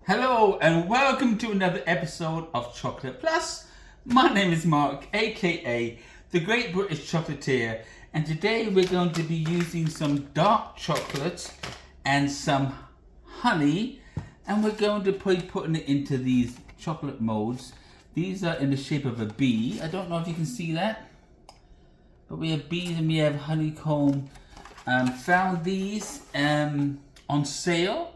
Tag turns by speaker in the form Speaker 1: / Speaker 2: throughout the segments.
Speaker 1: Hello and welcome to another episode of Chocolate Plus. My name is Mark, aka the Great British Chocolatier, and today we're going to be using some dark chocolate and some honey, and we're going to be putting it into these chocolate molds. These are in the shape of a bee. I don't know if you can see that, but we have bees and we have honeycomb. Found these on sale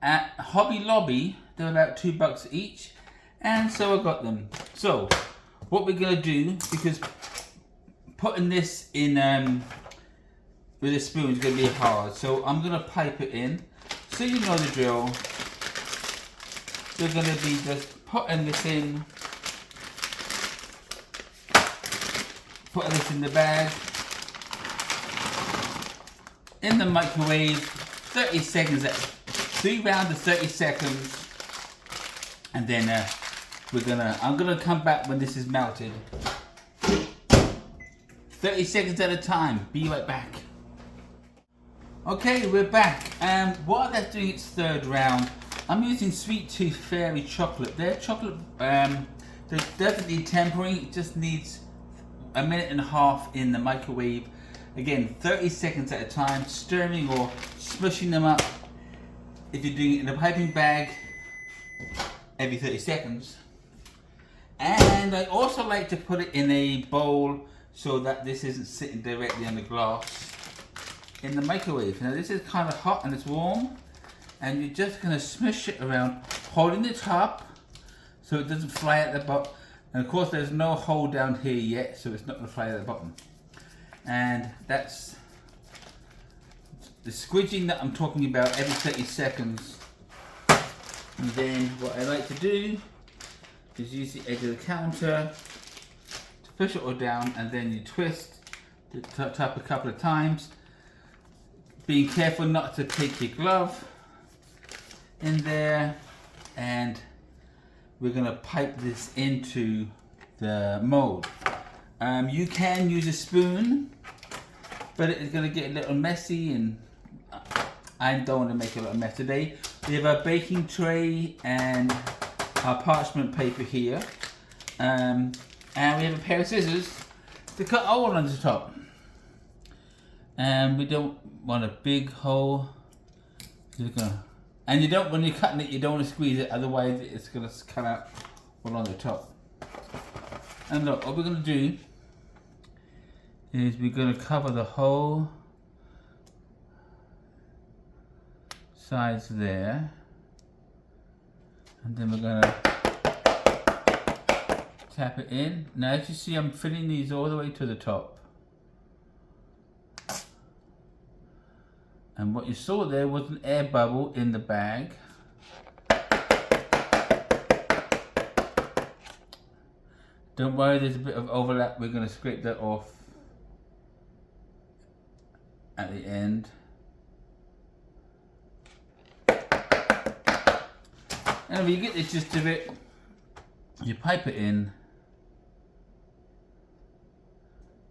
Speaker 1: at Hobby Lobby. They're about $2 each, and so I got them. So what we're gonna do, because putting this in with a spoon is gonna be hard, so I'm gonna pipe it in. So you know the drill. We're gonna be just putting this in, putting this in the bag, in the microwave, 30 seconds, 3 rounds of 30 seconds, and then I'm gonna come back when this is melted. 30 seconds at a time. Be right back. Okay, we're back. While that's doing its third round, I'm using Sweet Tooth Fairy chocolate. Their chocolate doesn't need tempering. It just needs a minute and a half in the microwave. Again, 30 seconds at a time, stirring or smushing them up. If you're doing it in a piping bag, every 30 seconds. And I also like to put it in a bowl so that this isn't sitting directly on the glass in the microwave. Now this is kind of hot and it's warm, and you're just going to smush it around, holding the top so it doesn't fly at the bottom. And of course there's no hole down here yet, so it's not going to fly at the bottom. And that's the squidging that I'm talking about, every 30 seconds. And then what I like to do is use the edge of the counter to push it all down, and then you twist the top a couple of times, being careful not to take your glove in there. And we're going to pipe this into the mold. You can use a spoon, but it's going to get a little messy, and I don't want to make a lot of mess today. We have our baking tray and our parchment paper here, and we have a pair of scissors to cut a hole on the top. And we don't want a big hole. And you don't, when you're cutting it, you don't want to squeeze it, otherwise it's going to come out all on the top. And look, what we're going to do is we're going to cover the whole sides there, and then we're going to tap it in. Now as you see, I'm filling these all the way to the top, and what you saw there was an air bubble in the bag. Don't worry, there's a bit of overlap. We're going to scrape that off at the end. And when you get the gist of it, you pipe it in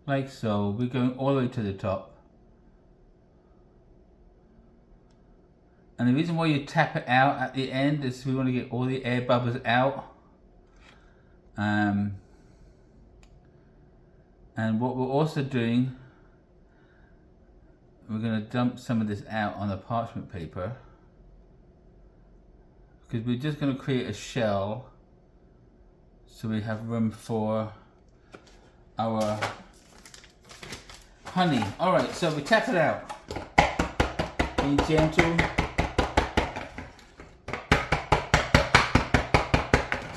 Speaker 1: like so. We're going all the way to the top. And the reason why you tap it out at the end is we want to get all the air bubbles out. And what we're also doing, we're going to dump some of this out on the parchment paper, because we're just going to create a shell so we have room for our honey. Alright, so we tap it out, being gentle,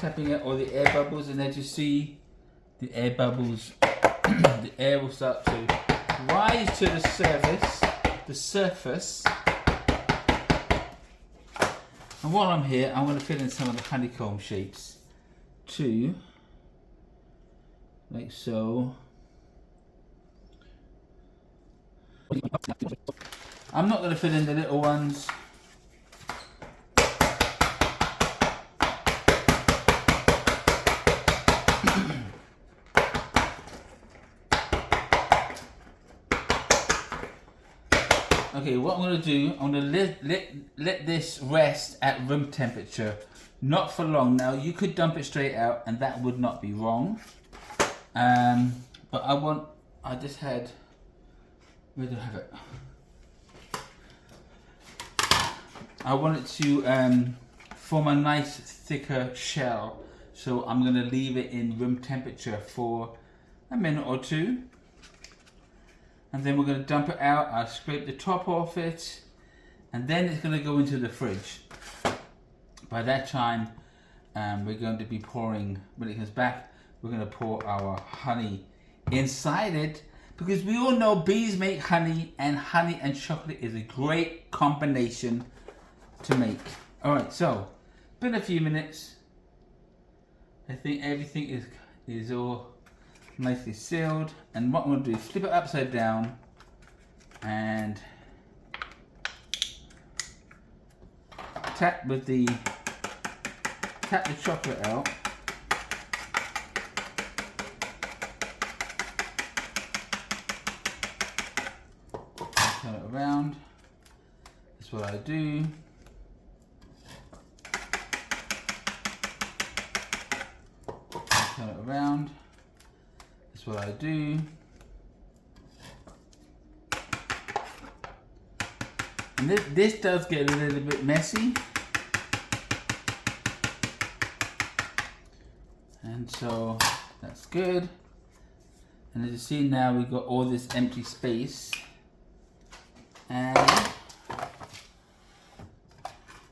Speaker 1: tapping out all the air bubbles, and as you see, the air bubbles, the air will start to rise to the surface. And while I'm here, I'm going to fill in some of the honeycomb shapes too, like so. I'm not going to fill in the little ones. Okay, Okay, what I'm going to do, I'm going to let this rest at room temperature. Not for long. Now, you could dump it straight out and that would not be wrong. But I just had, where do I have it? I want it to form a nice thicker shell. So I'm going to leave it in room temperature for a minute or two. And then we're going to dump it out. I'll scrape the top off it. And then it's going to go into the fridge. By that time, we're going to be pouring, when it comes back, we're going to pour our honey inside it. Because we all know bees make honey and chocolate is a great combination to make. Alright, so, been a few minutes. I think everything is all nicely sealed, and what I'm going to do is flip it upside down and tap the chocolate out. Turn it around. That's what I do. Turn it around. That's what I do. And this does get a little bit messy. And so that's good. And as you see now, we've got all this empty space. And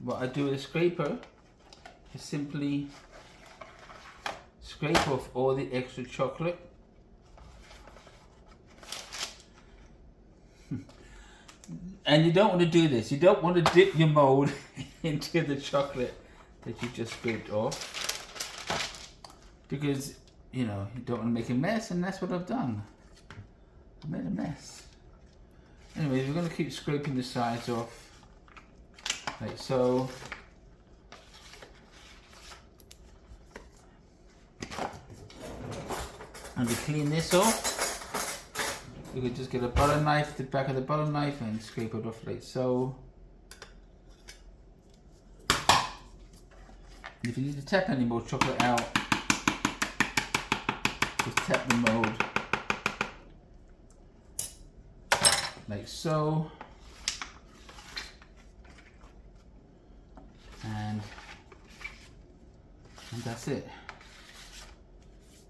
Speaker 1: what I do with a scraper is simply scrape off all the extra chocolate. And you don't want to do this. You don't want to dip your mold into the chocolate that you just scraped off. Because, you know, you don't want to make a mess, and that's what I've done. I made a mess. Anyways, we're going to keep scraping the sides off. Like so. And we clean this off. You could just get a butter knife, the back of the butter knife, and scrape it off like so. And if you need to tap any more chocolate out, just tap the mold like so. And that's it.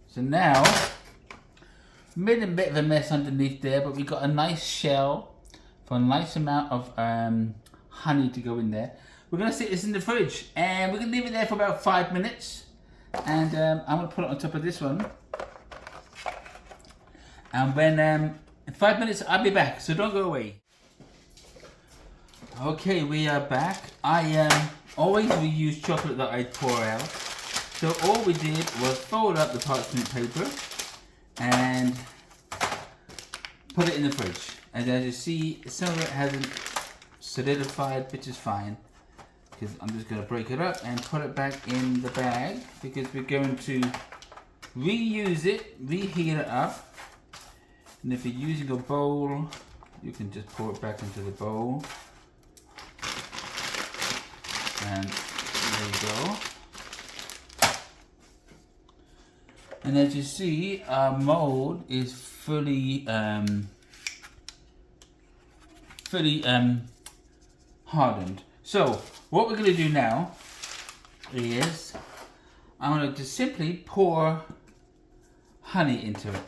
Speaker 1: So now, made a bit of a mess underneath there, but we got a nice shell for a nice amount of honey to go in there. We're going to sit this in the fridge, and we're going to leave it there for about 5 minutes. And I'm going to put it on top of this one. And when in 5 minutes, I'll be back, so don't go away. Okay, we are back. I always reuse chocolate that I pour out. So all we did was fold up the parchment paper and put it in the fridge. And as you see, some of it hasn't solidified, which is fine, because I'm just going to break it up and put it back in the bag, because we're going to reuse it, reheat it up. And if you're using a bowl, you can just pour it back into the bowl. And there you go. And as you see, our mold is fully hardened. So what we're going to do now is I'm going to just simply pour honey into it.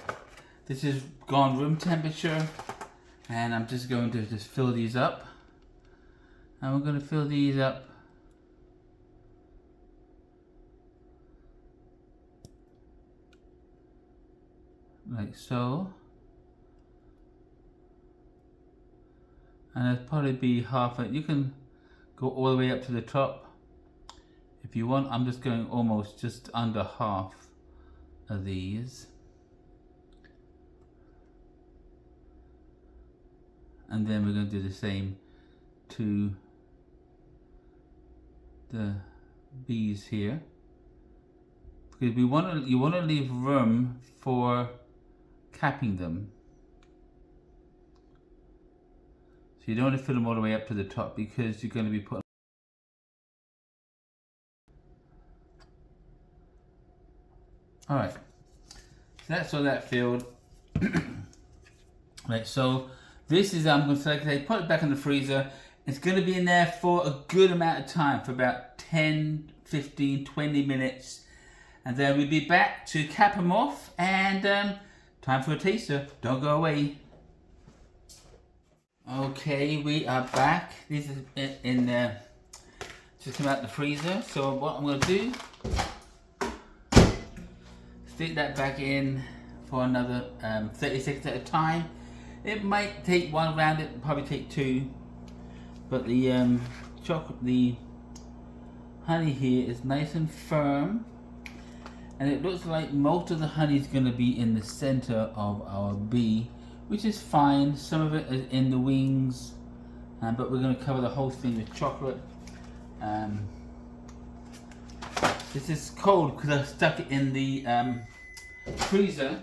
Speaker 1: This has gone room temperature, and I'm just going to just fill these up. And we're going to fill these up like so. And it'll probably be half it. You can go all the way up to the top if you want. I'm just going almost just under half of these. And then we're going to do the same to the bees here, because you want to leave room for capping them. So you don't want to fill them all the way up to the top because you're going to be putting. Alright, so that's all that filled. Right, so this is, I'm going to say, put it back in the freezer. It's going to be in there for a good amount of time, for about 10, 15, 20 minutes. And then we'll be back to cap them off and time for a taster. Don't go away. Okay, we are back. This is just come out the freezer. So what I'm going to do, stick that back in for another 30 seconds at a time. It might take one round, it probably take two, but the chocolate, the honey here is nice and firm, and it looks like most of the honey is going to be in the center of our bee, which is fine. Some of it is in the wings, but we're going to cover the whole thing with chocolate. This is cold because I stuck it in the freezer,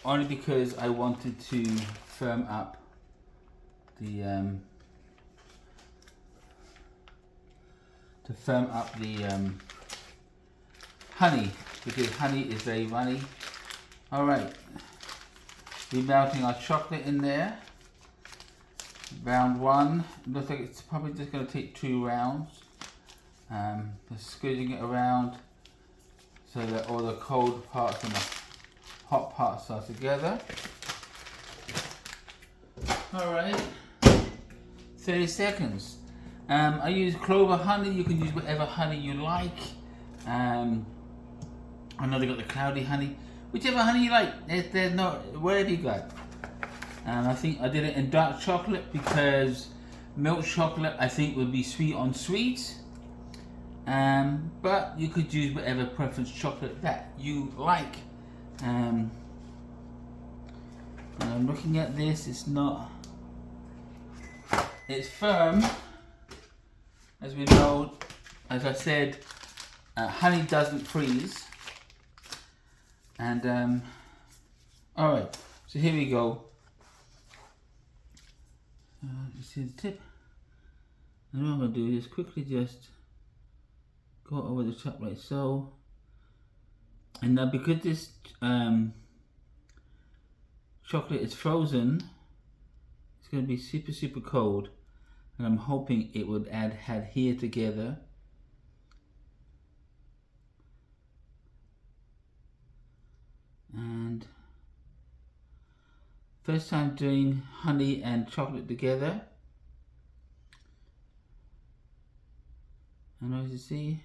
Speaker 1: only because I wanted to firm up the honey, because honey is very runny. All right, we're melting our chocolate in there. Round one. It looks like it's probably just going to take 2 rounds. Just squeezing it around so that all the cold parts and the hot parts are together. Alright, 30 seconds. I use clover honey. You can use whatever honey you like. I know they got the cloudy honey. Whichever honey you like. There's no, whatever you got. I think I did it in dark chocolate because milk chocolate I think would be sweet on sweet. But you could use whatever preference chocolate that you like. And I'm looking at this, it's firm. As we know, as I said, honey doesn't freeze. And alright, so here we go. You see the tip? And what I'm going to do is quickly just go over the top like so. And now because this chocolate is frozen, it's going to be super cold, and I'm hoping it would adhere together. And first time doing honey and chocolate together. And as you see,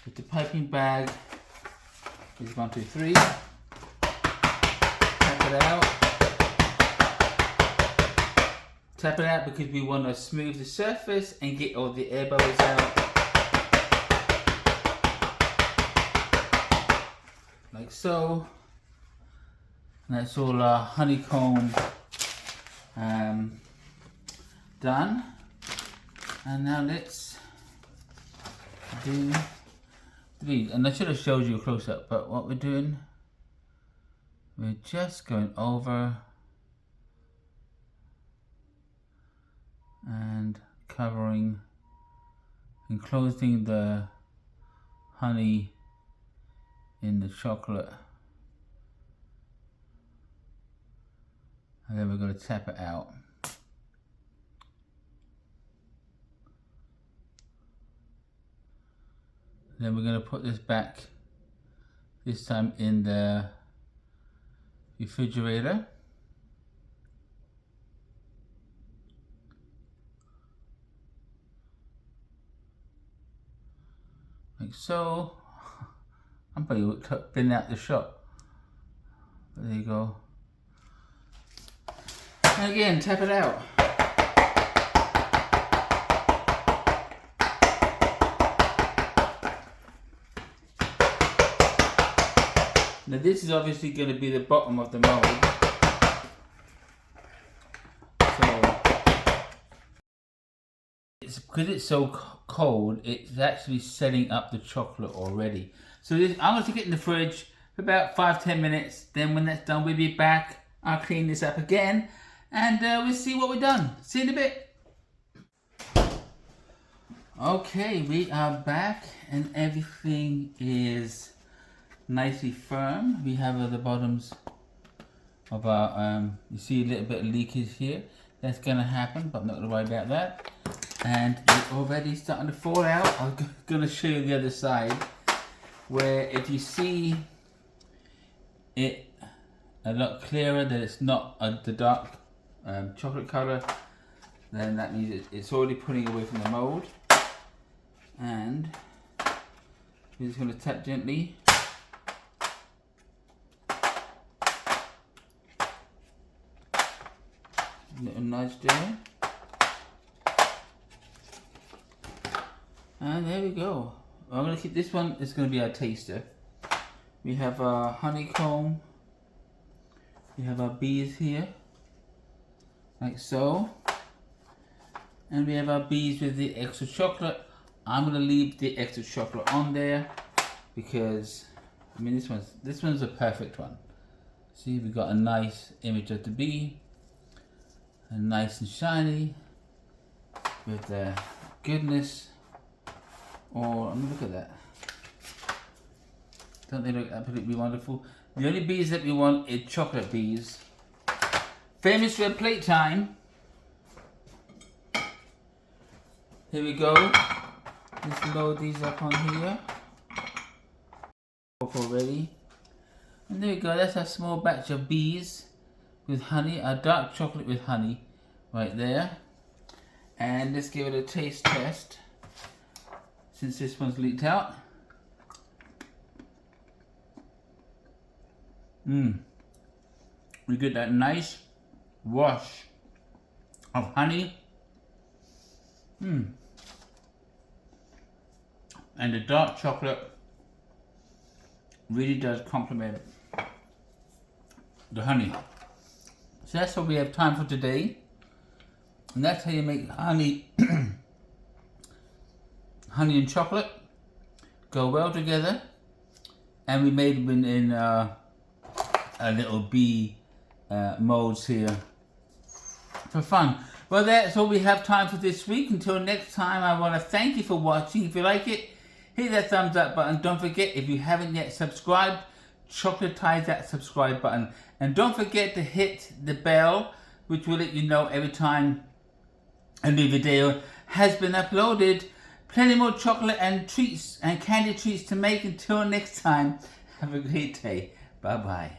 Speaker 1: with the piping bag is 1, 2, 3. Tap it out. Tap it out because we want to smooth the surface and get all the air bubbles out. Like so. And that's all our honeycomb done. And now let's do these. And I should have showed you a close-up, but what we're doing, we're just going over and covering, enclosing the honey in the chocolate. And then we're going to tap it out. Then we're going to put this back, this time in the refrigerator. Like so. I'm probably been out the shop. But there you go. And again, tap it out. Now this is obviously going to be the bottom of the mold. So, because it's so cold, it's actually setting up the chocolate already. So this, I'm going to stick it in the fridge for about 5-10 minutes. Then when that's done, we'll be back. I'll clean this up again. and we'll see what we've done. See you in a bit. Okay, we are back and everything is nicely firm. We have at the bottoms of our, you see a little bit of leakage here. That's gonna happen, but I'm not gonna worry about that. And it's already starting to fall out. I'm gonna show you the other side, where if you see it a lot clearer that it's not the dark chocolate color, then that means it's already pulling away from the mold. And we're just going to tap gently. Little nudge there. And there we go. I'm going to keep this one, it's going to be our taster. We have our honeycomb. We have our bees here, like so. And we have our bees with the extra chocolate. I'm gonna leave the extra chocolate on there because I mean this one's a perfect one. See, we've got a nice image of the bee, and nice and shiny with the goodness. Oh, I mean, look at that. Don't they look absolutely wonderful? The only bees that we want is chocolate bees. Famous for plate time. Here we go. Let's load these up on here. Already. And there we go. That's a small batch of bees with honey. A dark chocolate with honey right there. And let's give it a taste test since this one's leaked out. We get that nice wash of honey. And the dark chocolate really does complement the honey. So that's what we have time for today. And that's how you make honey honey and chocolate go well together. And we made them in a little bee molds here for fun. Well, that's all we have time for this week. Until next time, I want to thank you for watching. If you like it, hit that thumbs up button. Don't forget, if you haven't yet subscribed, chocolatize that subscribe button. And don't forget to hit the bell, which will let you know every time a new video has been uploaded. Plenty more chocolate and treats and candy treats to make. Until next time, have a great day. Bye-bye.